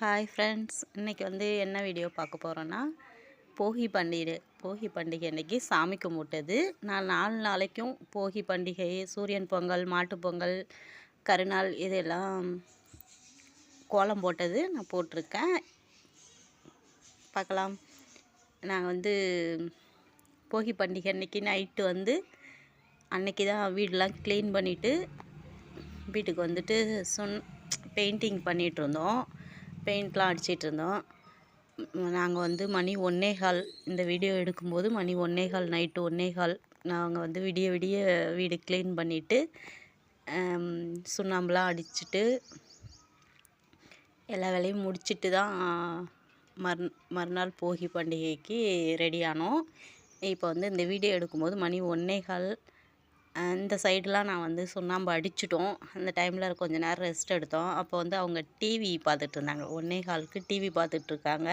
Hi friends, இன்றைக்கி வந்து என்ன வீடியோ பார்க்க போகிறோன்னா, போகி பண்டிகை அன்றைக்கி சாமி கும்பிட்டது. நான் 4 நாளைக்கும் போகி பண்டிகை, சூரியன் பொங்கல், மாட்டுப் பொங்கல், கருநாள் இதெல்லாம் கோலம் போட்டது நான் போட்டிருக்கேன். பார்க்கலாம். நான் வந்து போகி பண்டிகை அன்றைக்கி நைட்டு வந்து அன்றைக்கி தான் வீடெலாம் க்ளீன் பண்ணிவிட்டு வீட்டுக்கு வந்துட்டு பெயிண்டிங் பண்ணிகிட்ருந்தோம். பெயிண்ட்லாம் அடிச்சிட்ருந்தோம். நாங்கள் வந்து மணி 1:15 இந்த வீடியோ எடுக்கும்போது மணி 1:15 நைட்டு 1:15 நாங்கள் வந்து விடிய விடிய வீடு க்ளீன் பண்ணிவிட்டு சுண்ணாம்புலாம் அடிச்சுட்டு எல்லா வேலையும் முடிச்சுட்டு தான் மறுநாள் போகி பண்டிகைக்கு ரெடி ஆனோம். இப்போ வந்து இந்த வீடியோ எடுக்கும்போது மணி 1:15. இந்த சைடெலாம் நான் வந்து சுண்ணாம்பு அடிச்சிட்டோம். அந்த டைமில் கொஞ்சம் நேரம் ரெஸ்ட் எடுத்தோம். அப்போ வந்து அவங்க டிவி பார்த்துட்ருந்தாங்க. 1:15க்கு டிவி பார்த்துட்ருக்காங்க.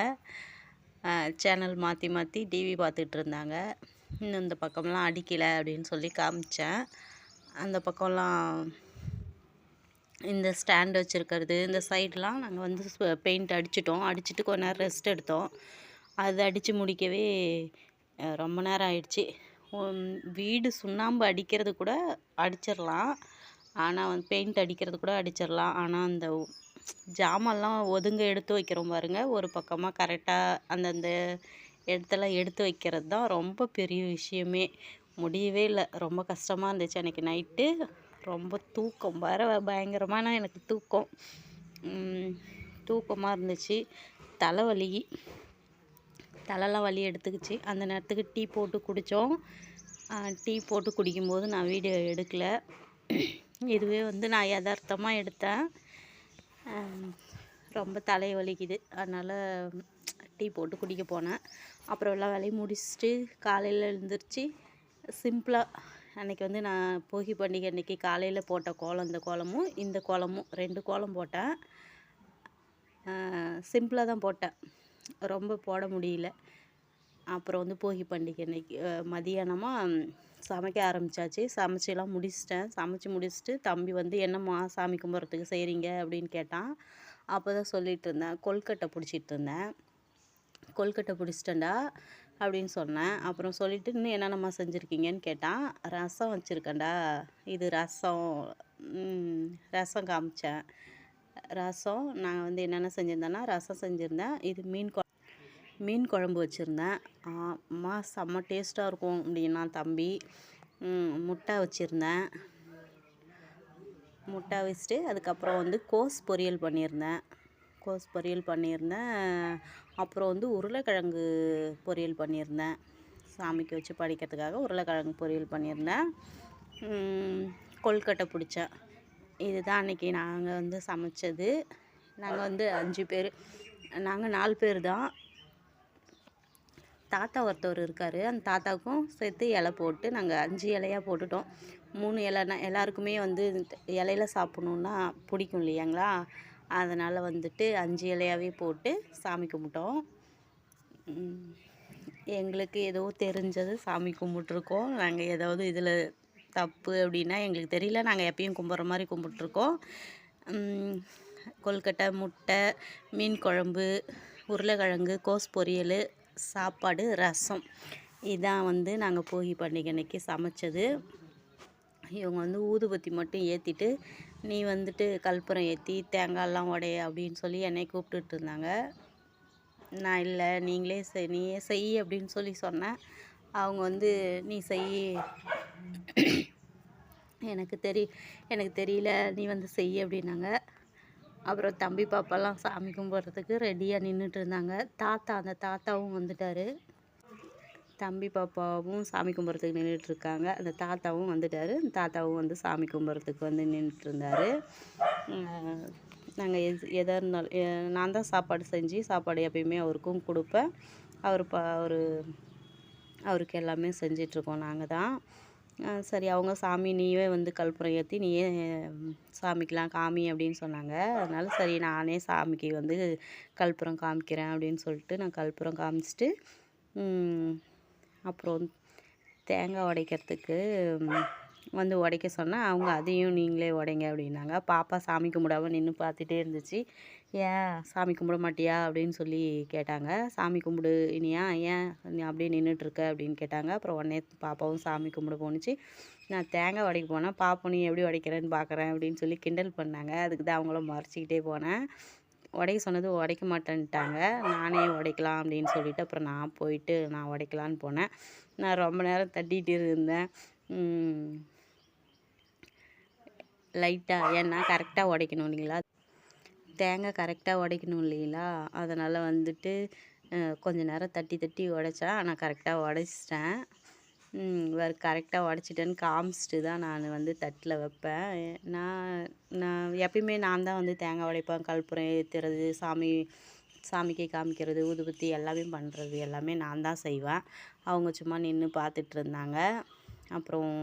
சேனல் மாற்றி மாற்றி டிவி பார்த்துட்ருந்தாங்க. இன்னும் இந்த பக்கம்லாம் அடிக்கலை அப்படின்னு சொல்லி காமிச்சேன். அந்த பக்கம்லாம் இந்த ஸ்டாண்ட் வச்சுருக்கிறது இந்த சைடெலாம் நாங்கள் வந்து பெயிண்ட் அடிச்சிட்டோம். அடிச்சுட்டு கொஞ்ச நேரம் ரெஸ்ட் எடுத்தோம். அது அடித்து முடிக்கவே ரொம்ப நேரம் ஆயிடுச்சு. வீடு சுண்ணாம்பு அடிக்கிறது கூட அடிச்சிடலாம், ஆனால் வந்து பெயிண்ட் அடிக்கிறது கூட அடிச்சிடலாம். ஆனால் அந்த ஜாமான்லாம் ஒதுங்க எடுத்து வைக்கிறோம் பாருங்கள், ஒரு பக்கமாக கரெக்டாக அந்தந்த இடத்துல எடுத்து வைக்கிறது தான் ரொம்ப பெரிய விஷயமே. முடியவே இல்லை, ரொம்ப கஷ்டமாக இருந்துச்சு. அன்றைக்கி நைட்டு ரொம்ப தூக்கம் பயங்கரமான எனக்கு தூக்கமாக இருந்துச்சு. தலைலாம் வலி எடுத்துக்கிச்சு. அந்த நேரத்துக்கு டீ போட்டு குடித்தோம். டீ போட்டு குடிக்கும்போது நான் வீடியோ எடுக்கலை. இதுவே வந்து நான் யதார்த்தமாக எடுத்தேன். ரொம்ப தலை வலிக்குது, அதனால் டீ போட்டு குடிக்க போனேன். அப்புறம் எல்லா வேலையும் முடிச்சுட்டு காலையில் எழுந்திரிச்சு சிம்பிளாக அன்றைக்கி வந்து நான் போகி பண்டிகை அன்றைக்கி காலையில் போட்ட கோலம் இந்த கோலமும் 2 கோலம் போட்டேன். சிம்பிளாக தான் போட்டேன், ரொம்ப போட முடியல. அப்புறம் வந்து போகி பண்டிகை அன்றைக்கி மதியானமாக சமைக்க ஆரம்பித்தாச்சு. சமைச்செல்லாம் முடிச்சிட்டேன். சமைச்சி முடிச்சுட்டு தம்பி வந்து என்னம்மா சாமி கும்பிட்றதுக்கு செய்கிறீங்க அப்படின்னு கேட்டான். அப்போ தான் சொல்லிகிட்டு இருந்தேன், கொழுக்கட்டை பிடிச்சிட்ருந்தேன். கொழுக்கட்டை பிடிச்சிட்டேன்டா அப்படின்னு சொன்னேன். அப்புறம் சொல்லிவிட்டு இன்னும் என்னென்னம்மா செஞ்சுருக்கீங்கன்னு கேட்டான். ரசம் வச்சுருக்கேன்டா, இது ரசம் காமிச்சேன். ரசம் நான் வந்து என்னென்ன செஞ்சுருந்தேன்னா, ரசம் செஞ்சுருந்தேன். இது மீன் குழம்பு வச்சுருந்தேன். அம்மா செம்ம டேஸ்ட்டாக இருக்கும் அப்படின்னா தம்பி. முட்டை வச்சுருந்தேன். முட்டை வச்சுட்டு அதுக்கப்புறம் வந்து கோஸ் பொரியல் பண்ணியிருந்தேன். அப்புறம் வந்து உருளைக்கிழங்கு பொரியல் பண்ணியிருந்தேன். சாமிக்கு வச்சு படைக்கிறதுக்காக உருளைக்கிழங்கு பொரியல் பண்ணியிருந்தேன். கொழுக்கட்டை பிடிச்சேன். இதுதான் அன்றைக்கி நாங்கள் வந்து சமைச்சது. நாங்கள் வந்து 5 பேர், நாங்கள் 4 பேர் தான். தாத்தா ஒருத்தவர் இருக்கார். அந்த தாத்தாவுக்கும் சேர்த்து இலை போட்டு நாங்கள் 5 இலையாக போட்டுட்டோம். 3 இலைனா எல்லாருக்குமே வந்து இலையில சாப்பிட்ணுன்னா பிடிக்கும் இல்லையாங்களா, அதனால் வந்துட்டு 5 இலையாகவே போட்டு சாமி கும்பிட்டோம். எங்களுக்கு ஏதோ தெரிஞ்சது சாமி கும்பிட்ருக்கோம். நாங்கள் ஏதாவது இதில் தப்பு அப்படின்னா எங்களுக்கு தெரியல. நாங்கள் எப்பயும் கும்பிட்ற மாதிரி கும்பிட்ருக்கோம். கொழுக்கட்டை, முட்டை, மீன் குழம்பு, உருளைக்கிழங்கு, கோஸ் பொரியல், சாப்பாடு, ரசம், இதான் வந்து நாங்கள் போகி பண்டிகை அன்றைக்கி சமைச்சது. இவங்க வந்து ஊதுபத்தி மட்டும் ஏற்றிட்டு நீ வந்துட்டு கற்பூரம் ஏற்றி தேங்காயெல்லாம் உடைய அப்படின்னு சொல்லி என்னை கூப்பிட்டுட்டு இருந்தாங்க. நான் இல்லை, நீயே செய் அப்படின்னு சொல்லி சொன்னேன். அவங்க வந்து நீ செய், எனக்கு தெரியல, நீ வந்து செய் அப்படின்னாங்க. அப்புறம் தம்பி பாப்பாலாம் சாமி கும்பிட்றதுக்கு ரெடியாக நின்றுட்டு இருந்தாங்க. அந்த தாத்தாவும் வந்துட்டார். தம்பி பாப்பாவும் சாமி கும்பிட்றதுக்கு நின்றுட்டுருக்காங்க. அந்த தாத்தாவும் வந்துட்டார். அந்த தாத்தாவும் வந்து சாமி கும்பிட்றதுக்கு வந்து நின்றுட்டுருந்தார். நாங்கள் எதாக இருந்தாலும் நான் தான் சாப்பாடு எப்பயுமே அவருக்கும் கொடுப்பேன். அவருக்கு எல்லாமே செஞ்சிட்ருக்கோம் நாங்கள் தான். சரி, அவங்க சாமி நீயே வந்து கற்பூரம் ஏற்றி நீயே சாமிக்கெலாம் காமி அப்படின்னு சொன்னாங்க. அதனால் சரி நானே சாமிக்கு வந்து கற்பூரம் காமிக்கிறேன் அப்படின்னு சொல்லிட்டு நான் கற்பூரம் காமிச்சிட்டு அப்புறம் தேங்காய் உடைக்கிறதுக்கு வந்து உடைக்க சொன்னேன். அவங்க அதையும் நீங்களே உடைங்க அப்படின்னாங்க. பாப்பா சாமி கும்பிடாமல் நின்று பார்த்துட்டே இருந்துச்சு. ஏன் சாமி கும்பிட மாட்டியா அப்படின்னு சொல்லி கேட்டாங்க. சாமி கும்பிடு இனியா, ஏன் நீ அப்படியே நின்றுட்டுருக்க அப்படின்னு கேட்டாங்க. அப்புறம் உடனே பாப்பாவும் சாமி கும்பிட போணுச்சு. நான் தேங்காய் உடைக்க போனேன். பாப்போம் நீ எப்படி உடைக்கிறேன்னு பார்க்குறேன் அப்படின்னு சொல்லி கிண்டல் பண்ணாங்க. அதுக்கு தான் அவங்களும் மறைச்சிக்கிட்டே போனேன். உடைக்க சொன்னது உடைக்க மாட்டேன்ட்டாங்க. நானே உடைக்கலாம் அப்படின்னு சொல்லிட்டு அப்புறம் நான் போயிட்டு நான் உடைக்கலான்னு போனேன். நான் ரொம்ப நேரம் தட்டிகிட்டு இருந்தேன். லைட்டாக ஏன்னா கரெக்டாக உடைக்கணும் இல்லைங்களா, தேங்காய் கரெக்டாக உடைக்கணும் இல்லைங்களா, அதனால் வந்துட்டு கொஞ்ச நேரம் தட்டி தட்டி உடைச்சேன். ஆனால் கரெக்டாக உடைச்சிட்டேன். வேறு கரெக்டாக உடச்சிட்டேன்னு காமிச்சிட்டு தான் நான் வந்து தட்டில் வைப்பேன். நான் நான் எப்பயுமே நான் தான் வந்து தேங்காய் உடைப்பேன், கற்பூரம் ஏற்றுறது, சாமிக்கு காமிக்கிறது, ஊதுபத்தி எல்லாமே பண்ணுறது எல்லாமே நான் தான் செய்வேன். அவங்க சும்மா நின்று பார்த்துட்டு இருந்தாங்க. அப்புறம்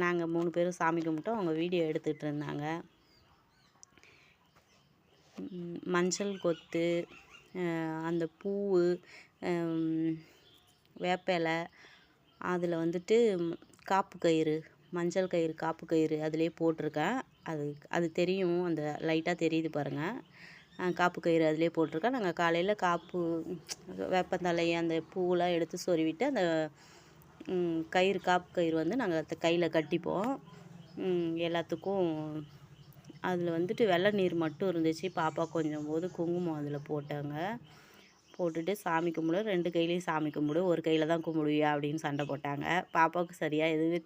நாங்கள் 3 பேரும் சாமி கும்பிட்டோம். அவங்க வீடியோ எடுத்துகிட்டு இருந்தாங்க. மஞ்சள் கொத்து, அந்த பூவு, வேப்பிலை, அதில் வந்துட்டு காப்பு கயிறு, மஞ்சள் கயிறு, காப்பு கயிறு அதிலே போட்டிருக்கேன். அது தெரியும், அந்த லைட்டாக தெரியுது பாருங்கள். காப்பு கயிறு அதிலே போட்டிருக்கேன். நாங்கள் காலையில் வேப்பந்தழை அந்த பூவெலாம் எடுத்து சொருவிட்டு அந்த காப்பு கயிறு வந்து நாங்கள் கையில் கட்டிப்போம். எல்லாத்துக்கும் அதில் வந்துட்டு வெள்ளை நீர் மட்டும் இருந்துச்சு. பாப்பா கொஞ்சம் போது குங்குமம் அதில் போட்டாங்க. போட்டுட்டு சாமி கும்பிடு, 2 கையிலையும் சாமி கும்பிடு, ஒரு கையில் தான் கும்பிடுவியா அப்படின்னு சண்டை போட்டாங்க. பாப்பாவுக்கு சரியாக எதுவுமே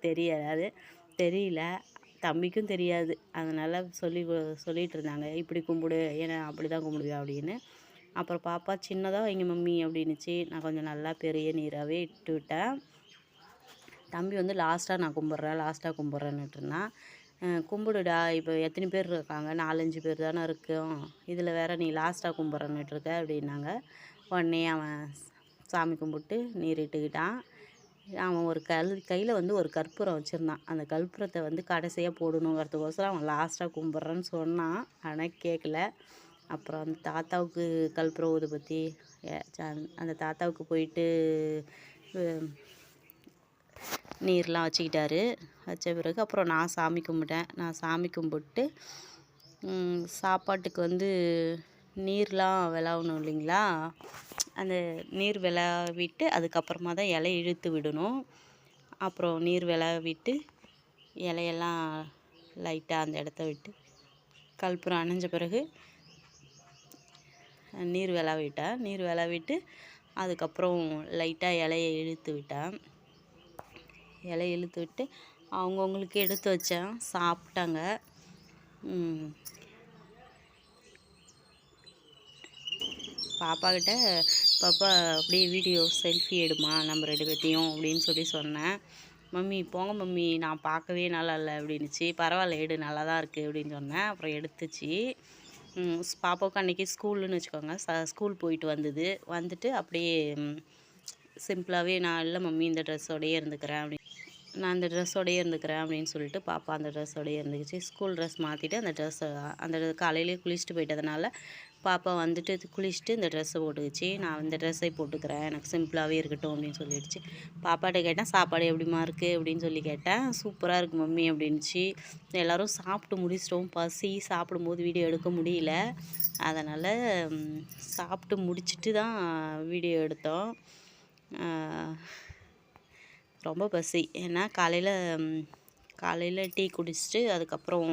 தெரியல, தம்பிக்கும் தெரியாது. அதனால் சொல்லிகிட்டு இருந்தாங்க, இப்படி கும்பிடு, ஏன்னா அப்படி தான் கும்பிடுவியா அப்படின்னு. அப்புறம் பாப்பா சின்னதாக வைங்க மம்மி அப்படின்னுச்சு. நான் கொஞ்சம் நல்லா பெரிய நீராகவே இட்டு விட்டேன். தம்பி வந்து லாஸ்ட்டாக கும்பிட்றேன்னுட்டு இருந்தான். கும்பிடுடா, இப்போ எத்தனை பேர் இருக்காங்க, 4-5 பேர் தானே இருக்கோம், இதில் வேறு நீ லாஸ்ட்டாக கும்பிட்றன்னுட்டுருக்க அப்படின்னாங்க. உடனே அவன் சாமி கும்பிட்டு நீரிட்டுக்கிட்டான். அவன் கையில் வந்து ஒரு கற்பூரம் வச்சுருந்தான். அந்த கற்பூரத்தை வந்து கடைசியாக போடணுங்கிறதுக்கோசரம் அவன் லாஸ்ட்டாக கும்பிட்றேன்னு சொன்னான். ஆனால் கேட்கல. அப்புறம் அந்த தாத்தாவுக்கு கற்பூர ஊதுபத்தி, அந்த தாத்தாவுக்கு போயிட்டு நீர்லாம் வச்சுக்கிட்டாரு. வச்ச பிறகு அப்புறம் நான் சாமி கும்பிட்டேன். நான் சாமி கும்பிட்டு சாப்பாட்டுக்கு வந்து நீர்லாம் விளாவணும் இல்லைங்களா, அந்த நீர் விளாவிட்டு அதுக்கப்புறமா தான் இலைய இழுத்து விடணும். அப்புறம் நீர் விளாவிட்டு இலையெல்லாம் லைட்டாக அந்த இடத்த விட்டு கற்பூரம் அணைஞ்ச பிறகு நீர் விளாவிட்டு அதுக்கப்புறம் லைட்டாக இலையை இழுத்து விட்டு அவங்கவுங்களுக்கு எடுத்து வச்சேன். சாப்பிட்டாங்க. பாப்பாக்கிட்ட பாப்பா அப்படியே வீடியோ செல்ஃபி எடுமா நம்ம 2 பேர்த்தையும் அப்படின்னு சொன்னேன். மம்மி போங்க மம்மி, நான் பார்க்கவே நல்லா இல்லை அப்படின்னுச்சு. பரவாயில்ல எடு, நல்லா தான் இருக்குது அப்படின்னு சொன்னேன். அப்புறம் எடுத்துச்சு. பாப்பாவுக்கு அன்றைக்கி ஸ்கூல்னு வச்சுக்கோங்க. ஸ்கூல் போயிட்டு வந்துட்டு அப்படியே சிம்பிளாகவே நான் இல்லை மம்மி இந்த ட்ரெஸ்ஸோடையே இருந்துக்கிறேன் அப்படின்னு சொல்லிட்டு பாப்பா அந்த ட்ரெஸ்ஸோடையே இருந்துச்சு. ஸ்கூல் ட்ரெஸ் மாற்றிட்டு அந்த காலையிலேயே குளிச்சுட்டு போயிட்டதுனால பாப்பா வந்துட்டு குளிச்சுட்டு இந்த ட்ரெஸ்ஸை போட்டுக்கிச்சு. நான் இந்த ட்ரெஸ்ஸை போட்டுக்கிறேன், எனக்கு சிம்பிளாகவே இருக்கட்டும் அப்படின்னு சொல்லிடுச்சு. பாப்பாட்ட கேட்டேன், சாப்பாடு எப்படிமா இருக்குது அப்படின்னு சொல்லி கேட்டேன். சூப்பராக இருக்குது மம்மி அப்படின்ச்சு. எல்லோரும் சாப்பிட்டு முடிச்சிட்டோம். சாப்பிடும்போது வீடியோ எடுக்க முடியல. அதனால் சாப்பிட்டு முடிச்சுட்டு தான் வீடியோ எடுத்தோம். ரொம்ப பசி, ஏன்னா காலையில் டீ குடிச்சிட்டு அதுக்கப்புறம்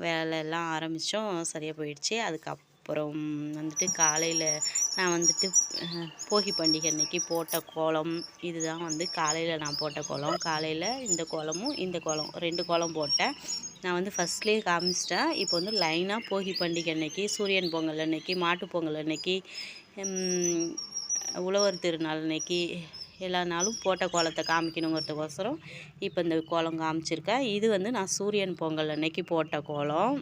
வேலையெல்லாம் ஆரம்பித்தோம். சரியாக போயிடுச்சு. அதுக்கப்புறம் வந்துட்டு காலையில் நான் வந்துட்டு போகி பண்டிகை அன்றைக்கி போட்ட கோலம் இதுதான் வந்து காலையில் நான் போட்ட கோலம். காலையில் இந்த கோலமும் இந்த கோலம் 2 கோலம் போட்டேன். நான் வந்து ஃபஸ்ட்லேயே காமிச்சிட்டேன். இப்போ வந்து லைனாக போகி பண்டிகை அன்றைக்கி, சூரியன் பொங்கல் அன்றைக்கி, மாட்டுப்பொங்கல் அன்றைக்கி, உழவர் திருநாள் அன்றைக்கி எல்லா நாளும் போட்ட கோலத்தை காமிக்கணுங்கிறதுக்கோசரம் இப்போ இந்த கோலம் காமிச்சிருக்கேன். இது வந்து நான் சூரியன் பொங்கல் அன்னைக்கு போட்ட கோலம்.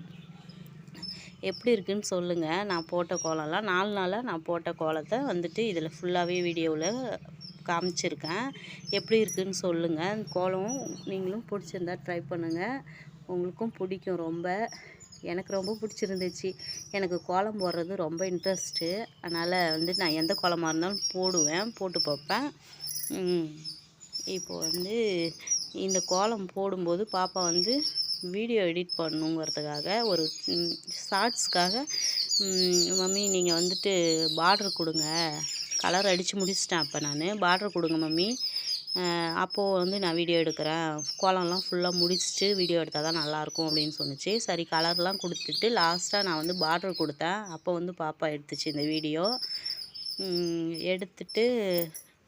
எப்படி இருக்குதுன்னு சொல்லுங்கள். நான் போட்ட கோலம்லாம் 4 நாளாக நான் போட்ட கோலத்தை வந்துட்டு இதில் ஃபுல்லாகவே வீடியோவில் காமிச்சிருக்கேன். எப்படி இருக்குதுன்னு சொல்லுங்கள். கோலம் நீங்களும் பிடிச்சிருந்தா ட்ரை பண்ணுங்கள், உங்களுக்கும் பிடிக்கும். எனக்கு ரொம்ப பிடிச்சிருந்துச்சு. எனக்கு கோலம் போடுறது ரொம்ப இன்ட்ரெஸ்ட்டு. அதனால் வந்து நான் எந்த கோலமாக இருந்தாலும் போட்டு பார்ப்பேன். இப்போது வந்து இந்த கோலம் போடும்போது பாப்பா வந்து வீடியோ எடிட் பண்ணுங்கிறதுக்காக ஒரு ஷார்ட்ஸ்க்காக மம்மி நீங்கள் வந்துட்டு பார்டர் கொடுங்க, கலர் அடித்து முடிச்சிட்டேன். அப்போ நான் பார்டர் கொடுங்க மம்மி, அப்போது வந்து நான் வீடியோ எடுக்கிறேன், கோலம்லாம் ஃபுல்லாக முடிச்சுட்டு வீடியோ எடுத்தால் தான் நல்லாயிருக்கும் அப்படின்னு சொன்னிச்சு. சரி கலர்லாம் கொடுத்துட்டு லாஸ்ட்டாக நான் வந்து பார்டர் கொடுத்தேன். அப்போ வந்து பாப்பா எடுத்துச்சு இந்த வீடியோ. எடுத்துட்டு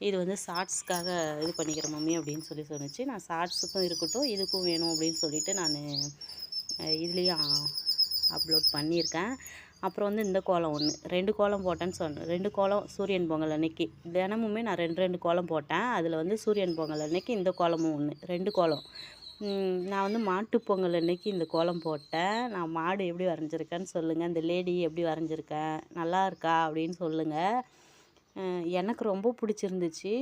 இது வந்து ஷார்ட்ஸ்க்காக இது பண்ணிக்கிறேன் மம்மி அப்படின்னு சொன்னிச்சு. நான் ஷார்ட்ஸுக்கும் இருக்கட்டும் இதுக்கும் வேணும் அப்படின்னு சொல்லிவிட்டு நான் இதுலேயும் அப்லோட் பண்ணியிருக்கேன். அப்புறம் வந்து இந்த கோலம் ஒன்று 2 கோலம் போட்டேன்னு சொன்னேன். 2 கோலம் சூரியன் பொங்கல் அன்னைக்கு தினமுமே நான் 2 கோலம் போட்டேன். அதில் வந்து சூரியன் பொங்கல் அன்னைக்கு இந்த கோலமும் ஒன்று, 2 கோலம். நான் வந்து மாட்டு பொங்கல் அன்னைக்கு இந்த கோலம் போட்டேன். நான் மாடு எப்படி வரைஞ்சிருக்கேன்னு சொல்லுங்கள், இந்த லேடி எப்படி வரைஞ்சிருக்கேன், நல்லா இருக்கா அப்படின்னு சொல்லுங்கள். எனக்கு ரொம்ப பிடிச்சிருந்துச்சு.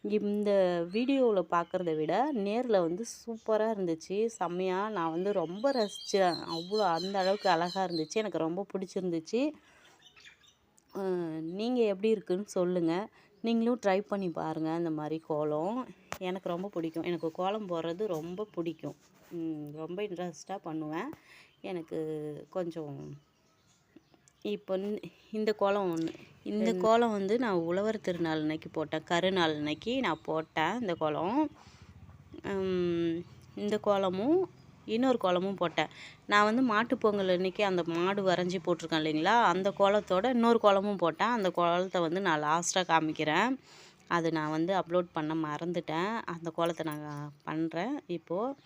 இந்த வீடியோவில் பார்க்குறத விட நேரில் வந்து சூப்பராக இருந்துச்சு, செம்மையாக. நான் வந்து ரொம்ப ரசித்தேன், அவ்வளோ அந்த அளவுக்கு அழகாக இருந்துச்சு, எனக்கு ரொம்ப பிடிச்சிருந்துச்சு. நீங்கள் எப்படி இருக்குன்னு சொல்லுங்கள், நீங்களும் ட்ரை பண்ணி பாருங்கள். இந்த மாதிரி கோலம் எனக்கு ரொம்ப பிடிக்கும், எனக்கு கோலம் போடுறது ரொம்ப பிடிக்கும், ரொம்ப இன்ட்ரெஸ்ட்டாக பண்ணுவேன். எனக்கு கொஞ்சம் இப்போ இந்த கோலம் ஒன்று, இந்த கோலம் வந்து நான் உழவர் திருநாள் அன்னைக்கு போட்டேன், கருநாள் அன்னைக்கு நான் போட்டேன் இந்த கோலம். இந்த கோலமும் இன்னொரு கோலமும் போட்டேன். நான் வந்து மாட்டுப்பொங்கல் அன்னைக்கு அந்த மாடு வரைஞ்சி போட்டிருக்கேன் இல்லைங்களா, அந்த கோலத்தோட இன்னொரு கோலமும் போட்டேன். அந்த கோலத்தை வந்து நான் லாஸ்ட்டாக காமிக்கிறேன். அது நான் வந்து அப்லோட் பண்ண மறந்துட்டேன். அந்த கோலத்தை நான் பண்ணுறேன் இப்போது.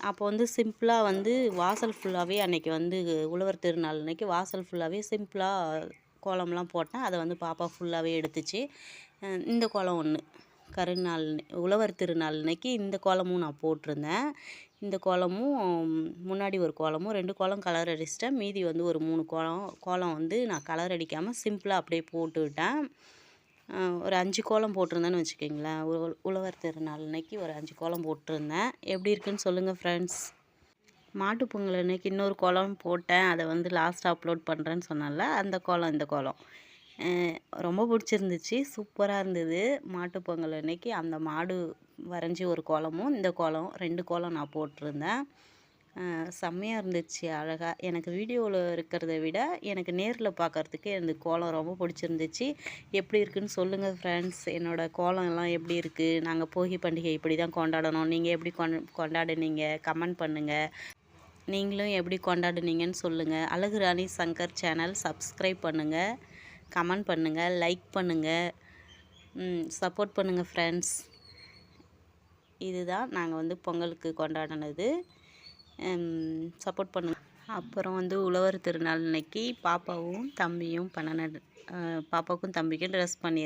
அப்போ வந்து சிம்பிளாக வந்து வாசல் ஃபுல்லாகவே அன்றைக்கி வந்து உழவர் திருநாள் அன்றைக்கி வாசல் ஃபுல்லாகவே சிம்பிளாக கோலம்லாம் போட்டேன். அதை வந்து பாப்பா ஃபுல்லாகவே எடுத்துச்சு. இந்த கோலம் ஒன்று கருநாள் உழவர் திருநாள் அன்னைக்கு இந்த கோலமும் நான் போட்டிருந்தேன். இந்த கோலமும் முன்னாடி ஒரு கோலமும் 2 கோலம் கலர் அடிச்சிட்டேன். மீதி வந்து ஒரு 3 கோலம் வந்து நான் கலர் அடிக்காமல் சிம்பிளாக அப்படியே போட்டுவிட்டேன். ஒரு 5 கோலம் போட்டிருந்தேன்னு வச்சுக்கிங்களேன். உழவர் திருநாள் அன்னைக்கு ஒரு 5 கோலம் போட்டிருந்தேன். எப்படி இருக்குன்னு சொல்லுங்கள் ஃப்ரெண்ட்ஸ். மாட்டுப் பொங்கல் அன்னைக்கு இன்னொரு கோலம் போட்டேன், அதை வந்து லாஸ்ட்டாக அப்லோட் பண்ணுறேன்னு சொன்னால அந்த கோலம் இந்த கோலம் ரொம்ப பிடிச்சிருந்துச்சு, சூப்பராக இருந்தது. மாட்டுப் பொங்கல் அன்னைக்கு அந்த மாடு வரைஞ்சி ஒரு கோலமும் இந்த கோலம் 2 கோலம் நான் போட்டிருந்தேன். செம்மையாக இருந்துச்சு, அழகாக. எனக்கு வீடியோவில் இருக்கிறத விட எனக்கு நேரில் பார்க்குறதுக்கு இந்த கோலம் ரொம்ப பிடிச்சிருந்துச்சு. எப்படி இருக்குன்னு சொல்லுங்கள் ஃப்ரெண்ட்ஸ். என்னோடய கோலம் எல்லாம் எப்படி இருக்குது, நாங்கள் போகி பண்டிகை இப்படி தான் கொண்டாடணும், நீங்கள் எப்படி கொண்டாடுனீங்க கமெண்ட் பண்ணுங்கள். நீங்களும் எப்படி கொண்டாடுனீங்கன்னு சொல்லுங்கள். அழகு ராணி சங்கர் சேனல் சப்ஸ்கிரைப் பண்ணுங்கள், கமெண்ட் பண்ணுங்கள், லைக் பண்ணுங்கள், சப்போர்ட் பண்ணுங்கள் ஃப்ரெண்ட்ஸ். இதுதான் நாங்கள் வந்து பொங்கலுக்கு கொண்டாடினது, சப்போர்ட் பண்ணுங்கள். அப்புறம் வந்து உழவர் திருநாள் அன்னைக்கு பாப்பாவும் தம்பியும் பாப்பாவுக்கும் தம்பிக்கும் ட்ரெஸ் பண்ணி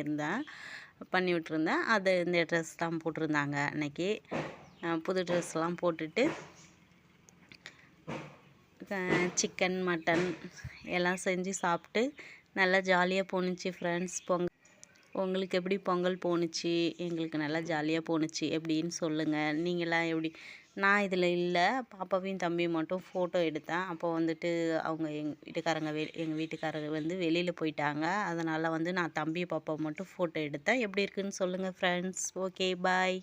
விட்டுருந்தேன். அது இந்த ட்ரெஸ் தான் போட்டிருந்தாங்க அன்னைக்கு. புது ட்ரெஸ்லாம் போட்டுட்டு சிக்கன் மட்டன் எல்லாம் செஞ்சு சாப்பிட்டு நல்லா ஜாலியாக போணுச்சு ஃப்ரெண்ட்ஸ். உங்களுக்கு எப்படி பொங்கல் போணுச்சு? எங்களுக்கு நல்லா ஜாலியாக போணுச்சு. எப்படின்னு சொல்லுங்கள். நீங்களாம் எப்படி? நான் இதில் இல்லை, பாப்பாவையும் தம்பியும் மட்டும் ஃபோட்டோ எடுத்தேன். அப்போ வந்துட்டு அவங்க எங்கள் வீட்டுக்காரங்க வந்து வெளியில் போயிட்டாங்க. அதனால் வந்து நான் தம்பி பாப்பா மட்டும் ஃபோட்டோ எடுத்தேன். எப்படி இருக்குன்னு சொல்லுங்கள் ஃப்ரெண்ட்ஸ். ஓகே, பாய்.